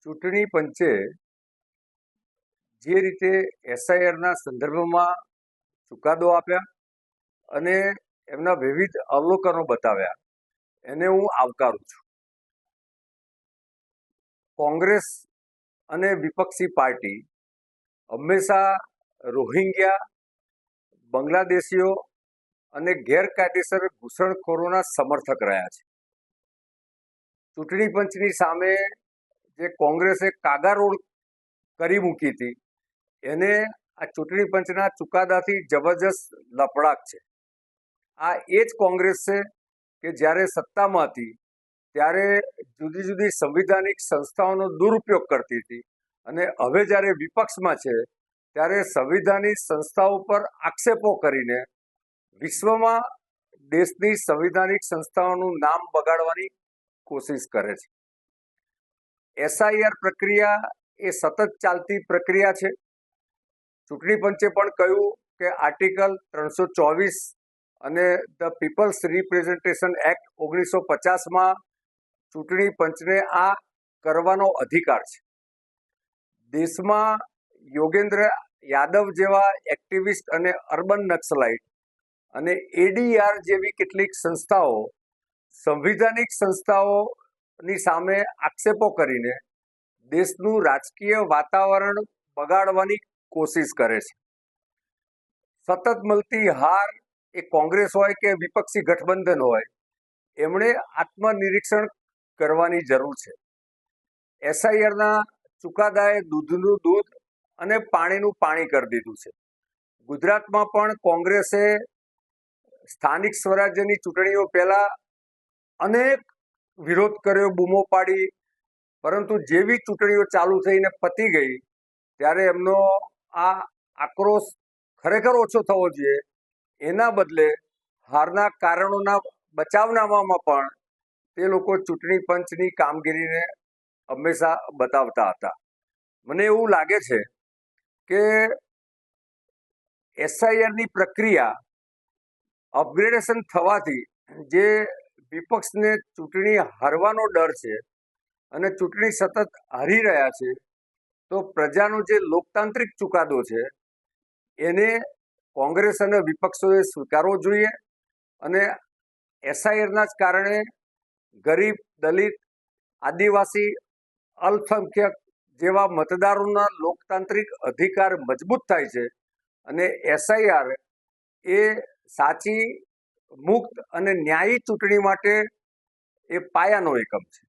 ચૂંટણી પંચે જે રીતે એસઆઈઆરના સંદર્ભમાં ચુકાદો આપ્યા અને એમના વિવિધ અવલોકનો બતાવ્યા એને હું આવકારું છું. કોંગ્રેસ અને વિપક્ષી પાર્ટી હંમેશા રોહિંગ્યા, બાંગ્લાદેશીઓ અને ગેરકાયદેસર ઘૂસણખોરોના સમર્થક રહ્યા છે. ચૂંટણી પંચની સામે જે કોંગ્રેસે કાગારોળ કરી મૂકી હતી એને આ ચૂંટણી પંચના ચુકાદાથી જબરજસ્ત લપડાક છે. આ એ જ કોંગ્રેસ છે કે જ્યારે સત્તામાં હતી ત્યારે જુદી જુદી સંવિધાનિક સંસ્થાઓનો દુરુપયોગ કરતી હતી અને હવે જ્યારે વિપક્ષમાં છે ત્યારે સંવિધાનિક સંસ્થાઓ પર આક્ષેપો કરીને વિશ્વમાં દેશની સંવિધાનિક સંસ્થાઓનું નામ બગાડવાની કોશિશ કરે છે. એસઆઈઆર પ્રક્રિયા એ સતત ચાલતી પ્રક્રિયા છે. ચૂંટણી પંચે પણ કહ્યું કે આર્ટિકલ 324 અને ધ પીપલ્સ રિપ્રેઝન્ટેશન એક્ટ 1950માં ચૂંટણી પંચને આ કરવાનો અધિકાર છે. દેશમાં યોગેન્દ્ર યાદવ જેવા એક્ટિવિસ્ટ અને અર્બન નક્સલાઇટ અને એડીઆર જેવી કેટલીક સંસ્થાઓ સંવિધાનિક સંસ્થાઓની સામે આક્ષેપો કરીને દેશનું રાજકીય વાતાવરણ બગાડવાની કોશિશ કરે છે. સતત મળતી હાર એ કોંગ્રેસ હોય કે વિપક્ષી ગઠબંધન હોય એમણે આત્મનિરીક્ષણ કરવાની જરૂર છે. એસઆઈઆરના ચુકાદાએ દૂધનું દૂધ અને પાણીનું પાણી કરી દીધું છે. ગુજરાતમાં પણ કોંગ્રેસે સ્થાનિક સ્વરાજ્યની ચૂંટણીઓ પહેલા અનેક વિરોધ કર્યો, બૂમો પાડી, પરંતુ જેવી ચૂંટણીઓ ચાલુ થઈને પતી ગઈ ત્યારે એમનો આ આક્રોશ ખરેખર ઓછો થવો જોઈએ. એના બદલે હારના કારણોના બચાવનામાં પણ તે લોકો ચૂંટણી પંચની કામગીરીને હંમેશા બતાવતા હતા. મને એવું લાગે છે કે એસઆઈઆરની પ્રક્રિયા અપગ્રેડેશન થવાથી જે વિપક્ષને ચૂંટણી હારવાનો ડર છે અને ચૂંટણી સતત હારી રહ્યા છે, તો પ્રજાનો જે લોકતાંત્રિક ચુકાદો છે એને કોંગ્રેસ અને વિપક્ષોએ સ્વીકારવો જોઈએ અને એસઆઈઆરના જ કારણે ગરીબ, દલિત, આદિવાસી, અલ્પસંખ્યક જેવા મતદારોના લોકતાંત્રિક અધિકાર મજબૂત થાય છે અને એસઆઈઆર એ સાચી, મુક્ત અને ન્યાયી ચૂંટણી માટે એ પાયાનો એકમ છે.